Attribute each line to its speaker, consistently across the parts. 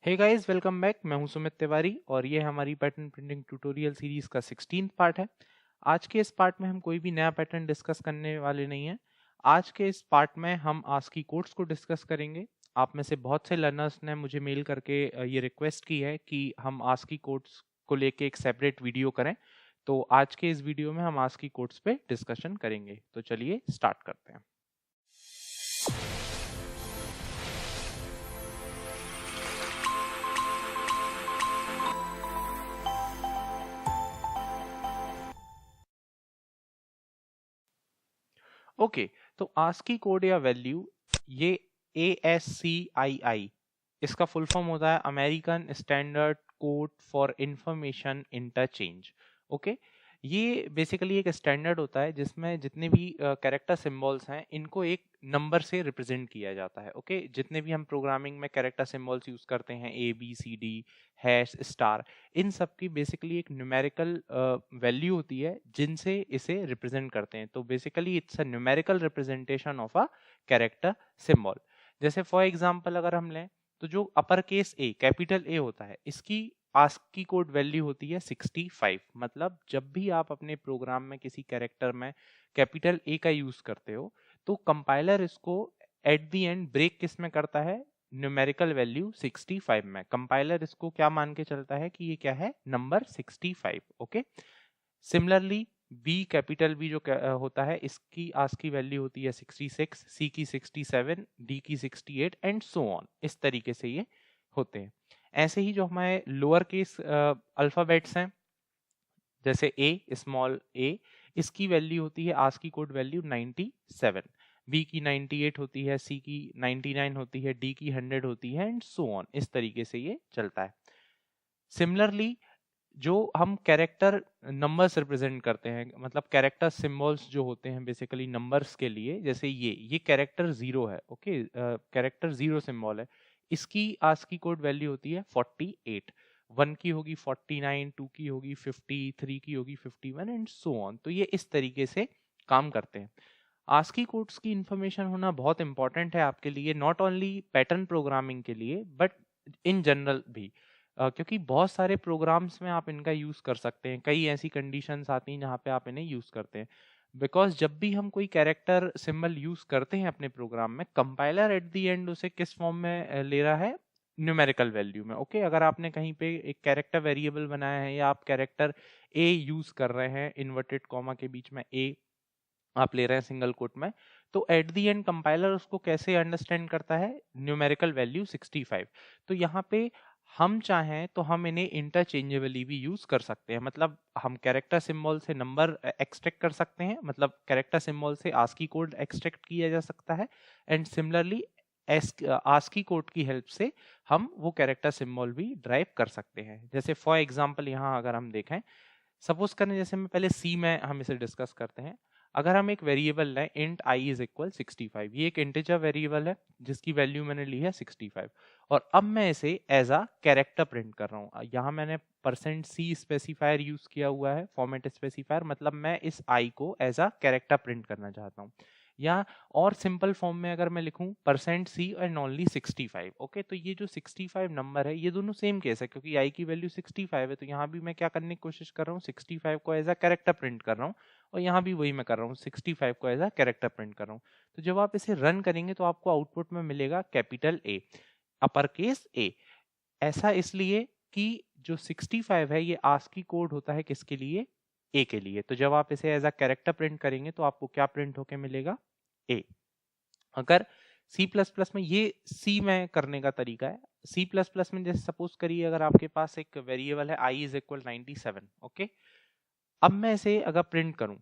Speaker 1: Hey guys, welcome back. मैं हूं सुमित तिवारी और ये हमारी पैटर्न प्रिंटिंग ट्यूटोरियल सीरीज का 16th पार्ट है। आज के इस पार्ट में हम कोई भी नया पैटर्न डिस्कस करने वाले नहीं हैं। आज के इस पार्ट में हम आस्की कोड्स को डिस्कस करेंगे। आप में से बहुत से लर्नर्स ने मुझे मेल करके ये रिक्वेस्ट की है कि हम आस्की कोड्स को लेके एक सेपरेट वीडियो करें। तो आज के इस वीडियो में हम आस्की कोड्स पे डिस्कशन करेंगे। तो चलिए स्टार्ट करते हैं। ओके, तो आस्की कोड या वैल्यू, ये ASCII, इसका फुल फॉर्म होता है American standard code for information interchange. Okay, ये बेसिकली एक स्टैंडर्ड होता है जिसमें जितने भी कैरेक्टर सिंबल्स हैं इनको एक नंबर से रिप्रेजेंट किया जाता है। ओके, जितने भी हम प्रोग्रामिंग में कैरेक्टर सिंबल्स यूज करते हैं, ABCD, हैश, स्टार, इन सब की बेसिकली एक न्यूमेरिकल वैल्यू होती है जिनसे इसे रिप्रेजेंट करते हैं। तो basically it's a numerical representation of a character symbol. जैसे फॉर एग्जांपल अगर हम लें तो जो अपर केस ए, कैपिटल ए होता है, इसकी आस्की कोड वैल्यू होती है 65। मतलब जब भी आप अपने प्रोग्राम में किसी कैरेक्टर में कैपिटल ए का यूज करते हो तो कंपाइलर इसको एट द एंड ब्रेक किस में करता है? न्यूमेरिकल वैल्यू 65 में। कंपाइलर इसको क्या मान के चलता है कि ये क्या है? Number 65। Okay, similarly B, capital B जो होता है, इसकी आस्की वैल्यू होती है 66, सी की 67, डी की 68 एंड सो ऑन। इस तरीके से ये होते हैं। ऐसे ही जो हमारे लोअर केस अल्फाबेट्स हैं, जैसे ए, स्मॉल ए, इसकी वैल्यू होती है आस्की कोड वैल्यू 97, बी की 98 होती है, सी की 99 होती है, डी की 100 होती है एंड सो ऑन। इस तरीके से ये चलता है। सिमिलरली जो हम कैरेक्टर नंबर्स रिप्रेजेंट करते हैं, मतलब कैरेक्टर सिंबल्स जो होते हैं बेसिकली नंबर्स के लिए, जैसे ये कैरेक्टर जीरो है। ओके, कैरेक्टर जीरो सिंबल है, इसकी आस्की कोड वैल्यू होती है 48। वन की होगी 49, टू की होगी 50, थ्री की होगी 51 एंड सो ऑन। तो ये इस तरीके से काम करते हैं। आस्की कोड्स की इंफॉर्मेशन होना बहुत इंपॉर्टेंट है आपके लिए, नॉट ओनली पैटर्न प्रोग्रामिंग के लिए बट इन जनरल भी। क्योंकि बहुत सारे प्रोग्राम्स में आप इनका यूज कर सकते हैं। कई ऐसी कंडीशंस आती हैं जहाँ पे आप इन्हें यूज करते हैं। बिकॉज जब भी हम कोई कैरेक्टर सिंबल यूज करते हैं अपने प्रोग्राम में, कंपाइलर एट द एंड उसे किस फॉर्म में ले रहा है? न्यूमेरिकल वैल्यू में। ओके, अगर आपने कहीं पे एक कैरेक्टर वेरिएबल बनाया है या आप कैरेक्टर ए यूज कर रहे हैं, इन्वर्टेड कॉमा के बीच में ए आप ले रहे हैं सिंगल कोट में, तो एट द एंड कंपाइलर उसको कैसे अंडरस्टैंड करता है? Numerical value 65। तो यहाँ पे हम चाहें तो हम इन्हें इंटरचेंजेबली भी यूज कर सकते हैं। मतलब हम कैरेक्टर सिंबल से नंबर एक्सट्रैक्ट कर सकते हैं, मतलब कैरेक्टर सिंबल से आस्की कोड एक्सट्रैक्ट किया जा सकता है एंड सिमिलरली आस्की कोड की हेल्प से हम वो कैरेक्टर सिंबल भी ड्राइव कर सकते हैं। जैसे फॉर एग्जांपल यहाँ अगर हम देखें, सपोज करें, जैसे मैं पहले सी में हम इसे डिस्कस करते हैं। अगर हम एक वेरिएबल लें इंट आई इज इक्वल 65, ये एक इंटीजर वेरिएबल है जिसकी वैल्यू मैंने ली है 65, और अब मैं इसे एज अ कैरेक्टर प्रिंट कर रहा हूँ। यहाँ मैंने %c स्पेसिफायर यूज किया हुआ है, फॉर्मेट स्पेसिफायर, मतलब मैं इस आई को एज अ कैरेक्टर प्रिंट करना चाहता हूँ। या और सिंपल फॉर्म में अगर मैं लिखूं %c एंड ओनली 65। ओके, तो ये जो 65 नंबर है, ये दोनों सेम केस है क्योंकि आई की वैल्यू 65 है। तो यहाँ भी मैं क्या करने की कोशिश कर रहा हूँ? 65 को एज अ कैरेक्टर प्रिंट कर रहा हूँ, और यहाँ भी वही मैं कर रहा हूँ, 65 को एज अ कैरेक्टर प्रिंट कर रहा हूँ। तो जब आप इसे रन करेंगे तो आपको आउटपुट में मिलेगा कैपिटल ए, अपर केस ए। ऐसा इसलिए कि जो 65 है ये आस्की कोड होता है किसके लिए? ए के लिए। तो जब आप इसे एज अ कैरेक्टर प्रिंट करेंगे तो आपको क्या प्रिंट होके मिलेगा? ए। अगर सी प्लस प्लस में, ये सी में करने का तरीका है। सी प्लस प्लस में जैसे सपोज करिए अगर आपके पास एक वेरिएबल है आई इज इक्वल 97। ओके, अब मैं इसे अगर प्रिंट करूं,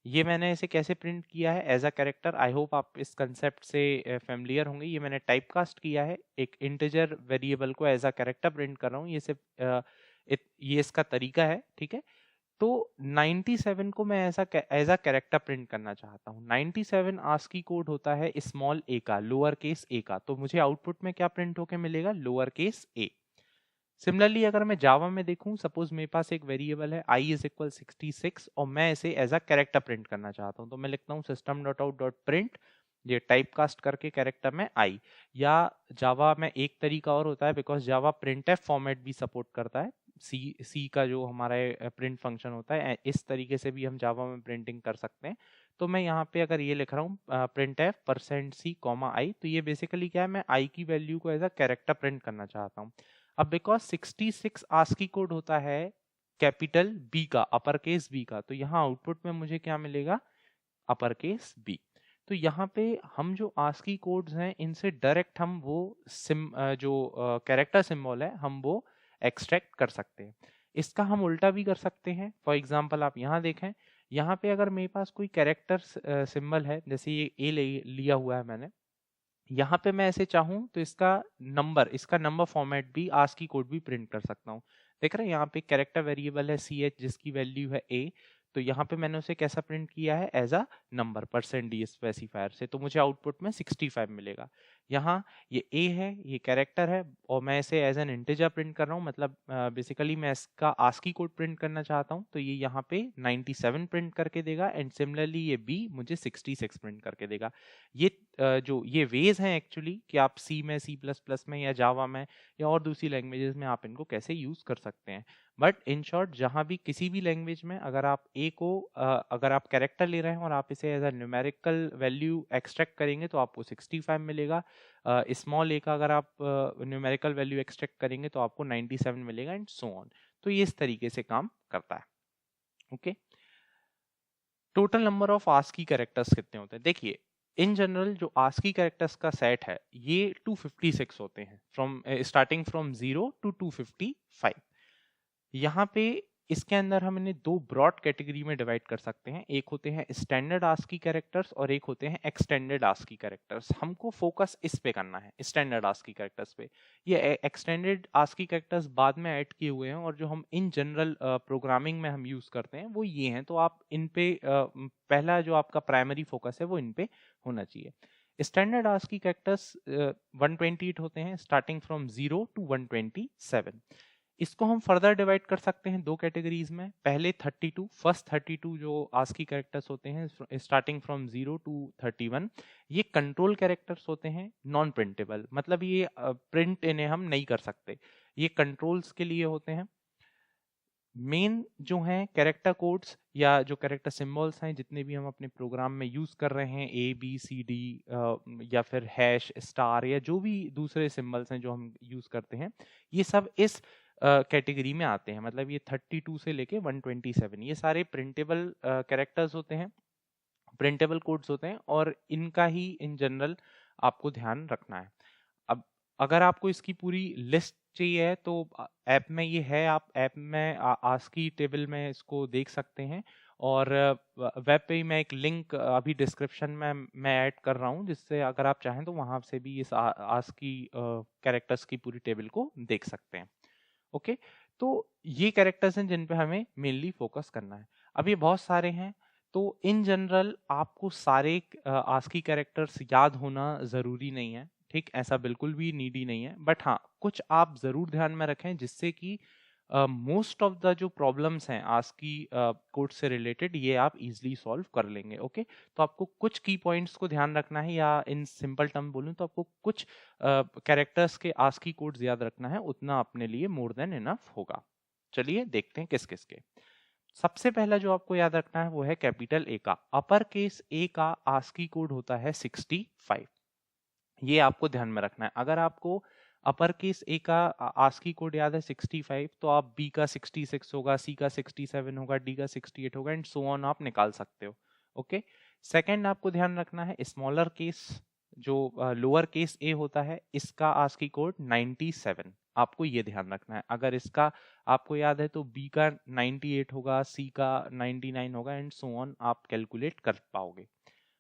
Speaker 1: ये मैंने इसे कैसे प्रिंट किया है? As a character. I hope आप इस कंसेप्ट से फेमिलियर होंगे। ये मैंने टाइप कास्ट किया है, एक इंटीजर वेरिएबल को एज अ कैरेक्टर प्रिंट कर रहा हूँ। ये सिर्फ ये इसका तरीका है, ठीक है। तो 97 को मैं ऐसा एज अ कैरेक्टर प्रिंट करना चाहता हूँ। 97 आस्की कोड होता है स्मॉल ए का, लोअर केस ए का। तो मुझे आउटपुट में क्या प्रिंट होके मिलेगा? लोअर केस ए। सिमिलरली अगर मैं जावा में देखूं, सपोज मेरे पास एक वेरिएबल है आई इज इक्वल 66 और मैं इसे एज अ कैरेक्टर प्रिंट करना चाहता हूं, तो मैं लिखता हूं system.out.print ये टाइप कास्ट करके कैरेक्टर में आई। या जावा में एक तरीका और होता है, बिकॉज जावा प्रिंटफ फॉर्मेट भी सपोर्ट करता है, सी का जो हमारा प्रिंट फंक्शन होता है, इस तरीके से भी हम जावा में प्रिंटिंग कर सकते हैं। तो मैं यहाँ पे अगर ये लिख रहा हूँ printf %c, i, तो ये बेसिकली क्या है, मैं i की वैल्यू को एज अ कैरेक्टर प्रिंट करना चाहता हूँ। अब बिकॉज 66 आस्की कोड होता है कैपिटल बी का, अपर केस बी का, तो यहाँ आउटपुट में मुझे क्या मिलेगा, अपर केस बी। तो यहाँ पे हम जो आस्की कोड्स हैं इनसे डायरेक्ट हम वो जो कैरेक्टर सिंबल है हम वो एक्सट्रैक्ट कर सकते हैं। इसका हम उल्टा भी कर सकते हैं। फॉर एग्जांपल आप यहाँ देखें, यहाँ पे अगर मेरे पास कोई कैरेक्टर सिंबल है, जैसे ये ए लिया हुआ है मैंने, यहाँ पे मैं ऐसे चाहूँ तो इसका नंबर फॉर्मेट भी आस्की कोड भी प्रिंट कर सकता हूँ। देख रहे हैं यहाँ पे कैरेक्टर वेरिएबल है CH जिसकी वैल्यू है A, तो यहाँ पे मैंने उसे कैसा प्रिंट किया है, as a number %d specifier से, तो मुझे आउटपुट में 65 मिलेगा। यहाँ ये A है, ये कैरेक्टर है, और मैं इसे एज एन इंटीजर प्रिंट कर रहा हूँ, मतलब बेसिकली मैं इसका आस्की कोड प्रिंट करना चाहता हूँ, तो ये यहाँ पे 97 प्रिंट करके देगा, एंड सिमिलरली ये B मुझे 66 प्रिंट करके देगा। ये जो ये वेज हैं एक्चुअली कि आप सी में, C++ में या जावा में या और दूसरी लैंग्वेजेस में आप इनको कैसे यूज कर सकते हैं। बट इन शॉर्ट जहां भी किसी भी लैंग्वेज में अगर आप ए को अगर आप कैरेक्टर ले रहे हैं और आप इसे as a numerical value extract करेंगे तो आपको 65 मिलेगा। स्मॉल ए का अगर आप न्यूमेरिकल वैल्यू एक्सट्रैक्ट करेंगे तो आपको 97 मिलेगा, एंड सो ऑन। तो ये इस तरीके से काम करता है। Okay, total number of ASCII characters कितने होते हैं, देखिए इन जनरल जो आस्की कैरेक्टर्स का सेट है ये 256 होते हैं, स्टार्टिंग फ्रॉम 0 to 255। यहाँ पे इसके अंदर हम इन्हें दो ब्रॉड कैटेगरी में डिवाइड कर सकते हैं, एक होते हैं स्टैंडर्ड आस्की कैरेक्टर्स और एक होते हैं एक्सटेंडेड आस्की कैरेक्टर्स। हमको फोकस इस पे करना है, स्टैंडर्ड आस्की कैरेक्टर्स पे। ये एक्सटेंडेड आस्की कैरेक्टर्स बाद में ऐड किए हुए हैं, और जो हम इन जनरल प्रोग्रामिंग में हम यूज करते हैं वो ये हैं, तो आप इन पे पहला जो आपका प्राइमरी फोकस है वो इन पे होना चाहिए। स्टैंडर्ड आस्की कैरेक्टर्स 128 होते हैं, स्टार्टिंग फ्रॉम 0 to 127। इसको हम फर्दर डिवाइड कर सकते हैं दो कैटेगरीज में। पहले 32, फर्स्ट 32 जो आस्की कैरेक्टर्स होते हैं स्टार्टिंग फ्रॉम 0 to 31, ये कंट्रोल कैरेक्टर्स होते हैं, नॉन प्रिंटेबल, मतलब ये प्रिंट इन्हें हम नहीं कर सकते, ये कंट्रोल्स के लिए होते हैं। मेन जो हैं कैरेक्टर कोड्स या जो कैरेक्टर सिंबल्स हैं जितने भी हम अपने प्रोग्राम में यूज कर रहे हैं, ABCD या फिर हैश स्टार या जो भी दूसरे सिंबल्स हैं जो हम यूज करते हैं, ये सब इस कैटेगरी में आते हैं। मतलब ये 32 से लेके 127 ये सारे प्रिंटेबल कैरेक्टर्स होते हैं, प्रिंटेबल कोड्स होते हैं, और इनका ही इन जनरल आपको ध्यान रखना है। अब अगर आपको इसकी पूरी लिस्ट चाहिए तो ऐप में ये है, आप ऐप में आस्की टेबल में इसको देख सकते हैं, और वेब पे ही मैं एक लिंक अभी डिस्क्रिप्शन में मैं ऐड कर रहा हूँ, जिससे अगर आप चाहें तो वहां से भी इस आस्की कैरेक्टर्स की पूरी टेबल को देख सकते हैं। ओके, तो ये कैरेक्टर्स हैं जिन पे हमें मेनली फोकस करना है। अब ये बहुत सारे हैं, तो इन जनरल आपको सारे आस्की कैरेक्टर्स याद होना जरूरी नहीं है, ठीक, ऐसा बिल्कुल भी नीडी नहीं है, बट हाँ कुछ आप जरूर ध्यान में रखें जिससे कि मोस्ट ऑफ द जो प्रॉब्लम्स हैं आस्की कोड से रिलेटेड ये आप इजीली सॉल्व कर लेंगे। ओके, तो आपको कुछ की पॉइंट्स को ध्यान रखना है, या इन सिंपल टर्म बोलूं तो आपको कुछ कैरेक्टर्स के आस्की कोड्स याद रखना है, उतना अपने लिए मोर देन इनफ होगा। चलिए देखते हैं किस किस के। सबसे पहला जो आपको याद रखना है वो है कैपिटल ए का, अपर केस ए का आस्की कोड होता है 65। ये आपको ध्यान में रखना है। अगर आपको अपर केस ए का आस्की कोड याद है 65, तो आप बी का 66 होगा, सी का 67 होगा, डी का 68 होगा, एंड सो ऑन आप निकाल सकते हो। ओके, सेकंड आपको ध्यान रखना है स्मॉलर केस जो लोअर केस ए होता है, इसका आस्की कोड 97, आपको ये ध्यान रखना है। अगर इसका आपको याद है तो बी का 98 होगा, सी का 99 होगा, एंड सो ऑन आप कैलकुलेट कर पाओगे।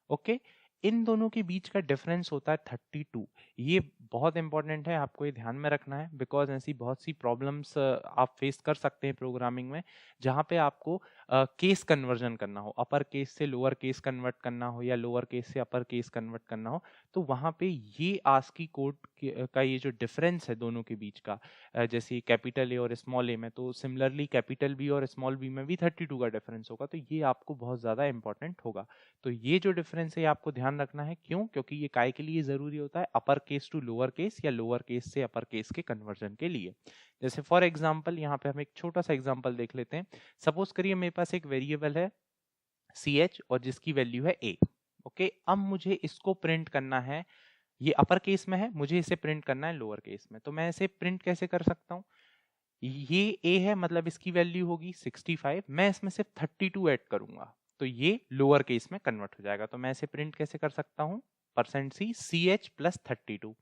Speaker 1: ओके, इन दोनों के बीच का डिफरेंस होता है 32। ये बहुत इंपॉर्टेंट है, आपको ये ध्यान में रखना है, बिकॉज ऐसी बहुत सी प्रॉब्लम्स आप फेस कर सकते हैं प्रोग्रामिंग में, जहाँ पे आपको केस कन्वर्जन करना हो, अपर केस से लोअर केस कन्वर्ट करना हो या लोअर केस से अपर केस कन्वर्ट करना हो, तो वहां पे ये आस्की कोड का ये जो डिफरेंस है दोनों के बीच का, जैसे कैपिटल ए और स्मॉल ए में, तो सिमिलरली कैपिटल बी और स्मॉल बी में भी 32 का डिफरेंस होगा, तो ये आपको बहुत ज्यादा इंपॉर्टेंट होगा। तो ये जो डिफरेंस है आपको ध्यान रखना है। क्यों? क्योंकि ये काय के लिए जरूरी होता है, upper case to lower case या लोअर केस से अपर केस के कन्वर्जन के लिए। जैसे फॉर एग्जांपल यहाँ पे हम एक छोटा सा एग्जांपल देख लेते हैं। सपोज करिए मेरे पास एक वेरिएबल है ch और जिसकी वैल्यू है a। ओके, अब मुझे इसको प्रिंट करना है, ये अपर केस में है, मुझे इसे प्रिंट करना है लोअर केस में। तो मैं इसे प्रिंट कैसे कर सकता हूँ? ये a है, मतलब इसकी वैल्यू होगी 65, मैं इसमें सिर्फ 32 ऐड करूंगा तो ये लोअर केस में कन्वर्ट हो जाएगा। तो मैं इसे प्रिंट कैसे कर सकता हूँ? %c ch plus 32।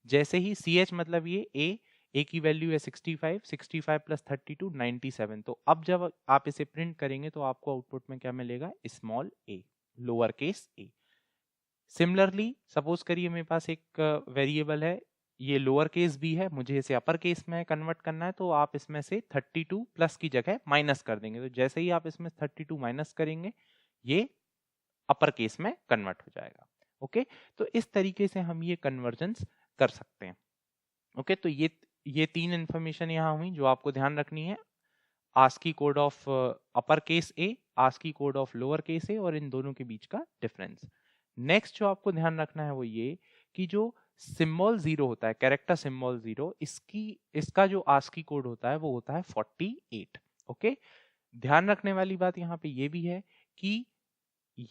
Speaker 1: जैसे ही ch मतलब ये a की वैल्यू है 65, 65 प्लस 32 97। तो अब जब आप इसे प्रिंट करेंगे तो आपको आउटपुट में क्या मिलेगा? Small a, lower case a। Similarly suppose करिए मेरे पास एक वेरिएबल है, ये लोअर केस भी है, मुझे इसे अपर केस में कन्वर्ट करना है, तो आप इसमें से 32 प्लस की जगह माइनस कर देंगे। तो जैसे ही आप इसमें 32 माइनस करेंगे ये अपर केस में कन्वर्ट हो जाएगा। ओके, तो इस तरीके से हम ये कन्वर्जेंस कर सकते हैं। ओके, तो ये तीन इंफॉर्मेशन यहाँ हुई जो आपको ध्यान रखनी है। ASCII code of upper case A, ASCII code of lower case A, और इन दोनों के बीच का डिफरेंस। नेक्स्ट जो आपको ध्यान रखना है वो ये कि जो सिंबल 0 होता है, कैरेक्टर सिंबल 0, इसका जो आस्की कोड होता है वो होता है 48। ओके, ध्यान रखने वाली बात यहाँ पे ये भी है कि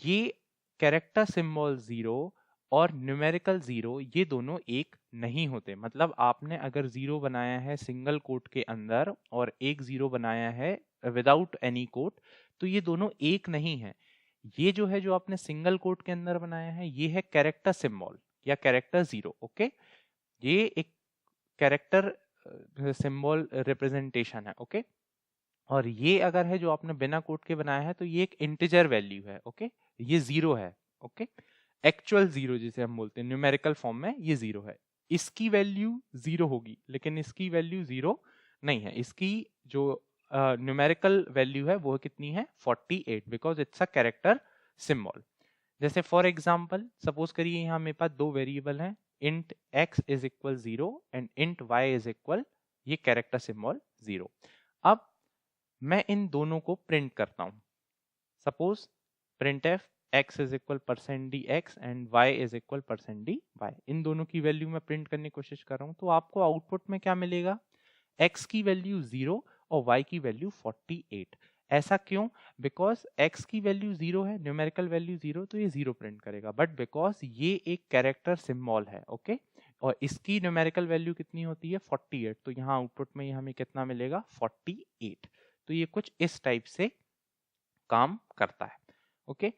Speaker 1: ये कैरेक्टर सिंबल 0 और न्यूमेरिकल 0 ये दोनों एक नहीं होते। मतलब आपने अगर 0 बनाया है सिंगल कोट के अंदर और एक 0 बनाया है विदाउट एनी कोट, तो ये दोनों एक नहीं है। ये जो है, जो आपने सिंगल कोट के अंदर बनाया है, ये है कैरेक्टर सिंबल या कैरेक्टर 0। ओके, ये एक कैरेक्टर सिंबल रिप्रेजेंटेशन है। ओके, और ये अगर है जो आपने बिना कोट के बनाया है तो ये एक इंटीजर वैल्यू है। ओके, ये 0 है। ओके, एक्चुअल 0 जिसे हम बोलते हैं, न्यूमेरिकल फॉर्म में ये 0 है। इसकी वैल्यू 0 होगी लेकिन इसकी वैल्यू 0 नहीं है। इसकी जो न्यूमेरिकल वैल्यू है वो कितनी है? 48, because it's a character symbol. जैसे फॉर एग्जाम्पल सपोज करिए यहाँ मेरे पास दो वेरिएबल हैं, int x is equal 0 and int y is equal ये कैरेक्टर सिंबल 0। अब मैं इन दोनों को प्रिंट करता हूं। Suppose printf x is equal %dx and y is equal %dy, इन दोनों की वैल्यू मैं प्रिंट करने की कोशिश कर रहा हूं। तो आपको आउटपुट में क्या मिलेगा? x की वैल्यू 0 और y की वैल्यू 48। ऐसा क्यों? बिकॉज x की वैल्यू 0 है, न्यूमेरिकल वैल्यू 0, तो ये 0 प्रिंट करेगा। बट बिकॉज ये एक कैरेक्टर सिंबल है, ओके, और इसकी न्यूमेरिकल वैल्यू कितनी होती है? 48, तो यहाँ आउटपुट में ये हमें कितना मिलेगा? 48। तो ये कुछ इस टाइप से काम करता है। ओके,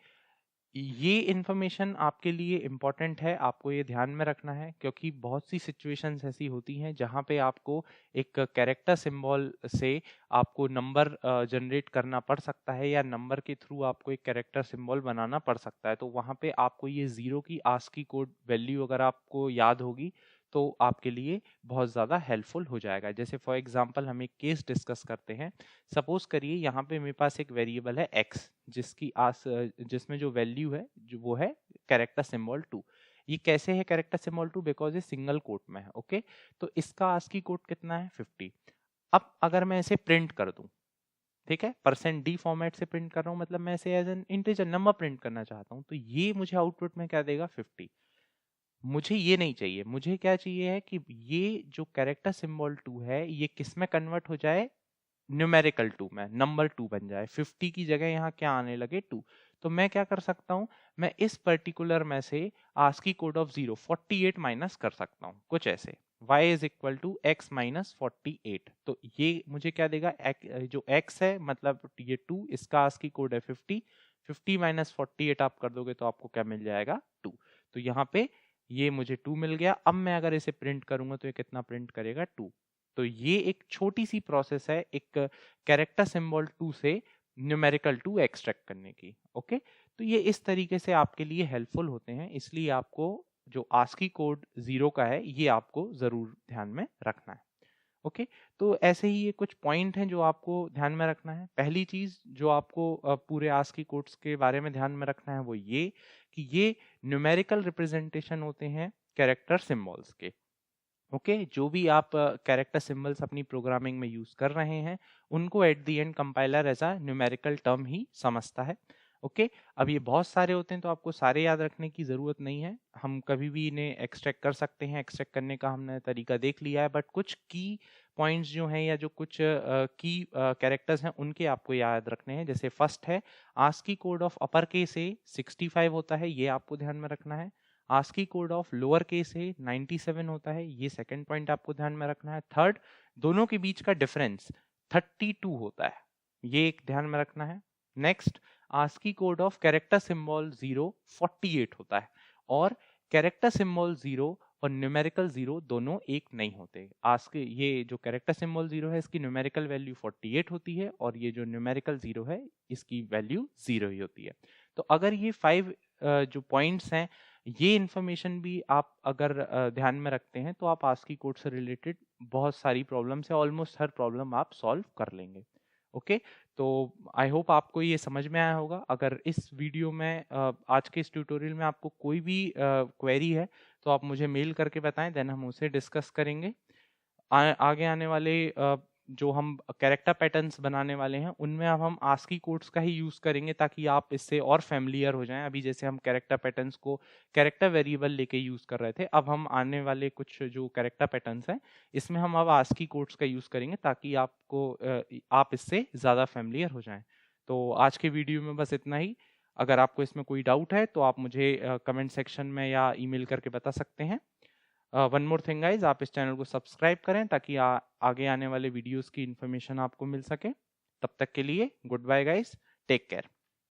Speaker 1: ये इंफॉर्मेशन आपके लिए इम्पोर्टेंट है, आपको ये ध्यान में रखना है, क्योंकि बहुत सी सिचुएशंस ऐसी होती हैं जहां पे आपको एक कैरेक्टर सिंबल से आपको नंबर जनरेट करना पड़ सकता है या नंबर के थ्रू आपको एक कैरेक्टर सिंबल बनाना पड़ सकता है। तो वहां पे आपको ये 0 की आस्की कोड वैल्यू अगर आपको याद होगी तो आपके लिए बहुत ज़्यादा हेल्पफुल हो जाएगा। जैसे फॉर एग्जांपल हम एक केस डिस्कस करते हैं। सपोज करिए यहाँ पे मेरे पास एक वेरिएबल है x, जिसमें जो वैल्यू है जो वो है कैरेक्टर सिंबल 2। ये कैसे है कैरेक्टर सिंबल 2? बिकॉज ये सिंगल कोट में है। ओके, तो इसका आस्की कोड कितना है? 50। अब अगर मैं इसे प्रिंट कर दूं, ठीक है, %d फॉर्मेट से प्रिंट कर रहा हूं, मतलब मैं इसे as an integer number print करना चाहता हूं, तो ये मुझे आउटपुट में क्या देगा? 50। मुझे ये नहीं चाहिए, मुझे क्या चाहिए है कि ये जो कैरेक्टर सिंबल 2 है ये किस में कन्वर्ट हो जाए? न्यूमेरिकल 2 में, नंबर 2 बन जाए। 50 की जगह यहाँ क्या आने लगे? 2। तो मैं क्या कर सकता हूँ? मैं इस पर्टिकुलर में से आस्की कोड ऑफ 0 48 माइनस कर सकता हूँ, कुछ ऐसे y is equal to x minus 48। तो ये मुझे क्या देगा? जो x है मतलब ये 2, इसका आस्की कोड है 50। 50 माइनस 48 आप कर दोगे तो आपको क्या मिल जाएगा? 2। तो यहाँ पे ये मुझे 2 मिल गया। अब मैं अगर इसे प्रिंट करूंगा तो ये कितना प्रिंट करेगा? 2। तो ये एक छोटी सी प्रोसेस है एक कैरेक्टर सिंबल 2 से न्यूमेरिकल 2 एक्सट्रैक्ट करने की। ओके, तो ये इस तरीके से आपके लिए हेल्पफुल होते हैं, इसलिए आपको जो आस्की कोड 0 का है ये आपको जरूर ध्यान में रखना है। ओके, तो ऐसे ही ये कुछ पॉइंट हैं जो आपको ध्यान में रखना है। पहली चीज जो आपको पूरे आस्की कोड्स के बारे में ध्यान में रखना है वो ये कि ये न्यूमेरिकल रिप्रेजेंटेशन होते हैं कैरेक्टर सिंबल्स के। ओके जो भी आप कैरेक्टर सिंबल्स अपनी प्रोग्रामिंग में यूज कर रहे हैं उनको at the end compiler as a numerical term ही समझता है। ओके अब ये बहुत सारे होते हैं तो आपको सारे याद रखने की ज़रूरत नहीं है, हम कभी भी इन्हें एक्सट्रैक्ट कर सकते हैं। एक्सट्रैक्ट करने का हमने तरीका देख लिया है, बट कुछ की पॉइंट्स जो हैं या जो कुछ की कैरेक्टर्स हैं उनके आपको याद रखने हैं। जैसे फर्स्ट है ASCII code of upper case A 65 होता है, ये आपको ध्यान में रखना है। ASCII code of lower case A 97 होता है, ये सेकंड पॉइंट आपको ध्यान में रखना है। थर्ड, दोनों के बीच का डिफरेंस 32 होता है, ये एक ध्यान में रखना है। Next, ASCII code of character symbol 0 48 होता है, और कैरेक्टर सिंबल 0 और न्यूमेरिकल 0 दोनों एक नहीं होते। आस्की ये जो कैरेक्टर सिंबल 0 है इसकी न्यूमेरिकल वैल्यू 48 होती है, और ये जो न्यूमेरिकल 0 है इसकी वैल्यू 0 ही होती है। तो अगर ये 5 जो पॉइंट्स हैं, ये इन्फॉर्मेशन भी आप अगर ध्यान में रखते हैं तो आप आस्की कोड से रिलेटेड बहुत सारी प्रॉब्लम से ऑलमोस्ट हर प्रॉब्लम आप सॉल्व कर लेंगे। ओके तो आई होप आपको ये समझ में आया होगा। अगर इस वीडियो में आज के इस ट्यूटोरियल में आपको कोई भी क्वेरी है तो आप मुझे मेल करके बताएं, देन हम उसे डिस्कस करेंगे। आगे आने वाले जो हम कैरेक्टर पैटर्न्स बनाने वाले हैं उनमें अब हम आस्की कोड्स का ही यूज करेंगे ताकि आप इससे और फैमिलियर हो जाएं। अभी जैसे हम कैरेक्टर पैटर्न्स को कैरेक्टर वेरिएबल लेके यूज कर रहे थे, अब हम आने वाले कुछ जो कैरेक्टर पैटर्न्स हैं इसमें हम अब आस्की कोड्स का यूज करेंगे ताकि आप इससे ज्यादा फैमिलियर हो जाएं। तो आज के वीडियो में बस इतना ही। अगर आपको इसमें कोई डाउट है तो आप मुझे कमेंट सेक्शन में या ईमेल करके बता सकते हैं। वन मोर थिंग गाइज, आप इस चैनल को सब्सक्राइब करें ताकि आगे आने वाले वीडियोस की इन्फॉर्मेशन आपको मिल सके। तब तक के लिए goodbye guys, take care.